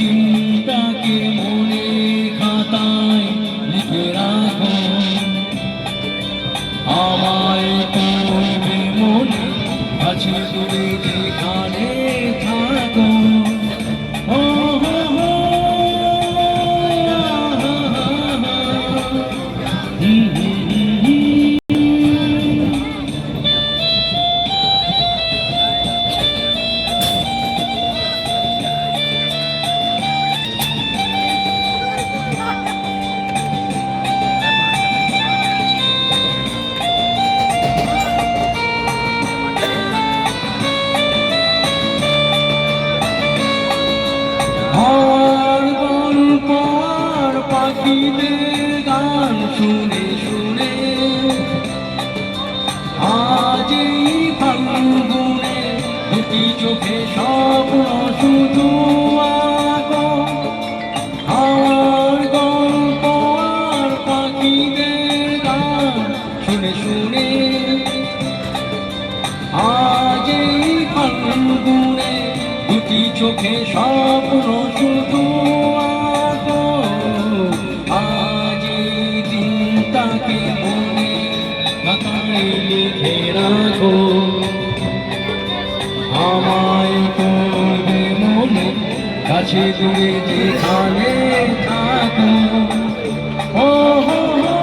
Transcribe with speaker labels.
Speaker 1: দিনটাকে মনে খাতায় লিখে রাখো, আমায় করবে মনে কাছে দূরে যেখানে থাকো। পাখিদের গান শুনে শুনে আজ এই ফাল্গুনে দুটি চোখে স্বপ্ন শুধু আঁকো। আমার গল্প আর পাখিদের গান শুনে শুনে আজ এই ফাল্গুনে দুটি চোখে স্বপ্ন শুধু আঁকো। আজ এই দিনটাকে মনে খাতায় লিখে রাখো, আমায় করবে মনে কাছে দূরে যেখানে থাকো। ও হো হো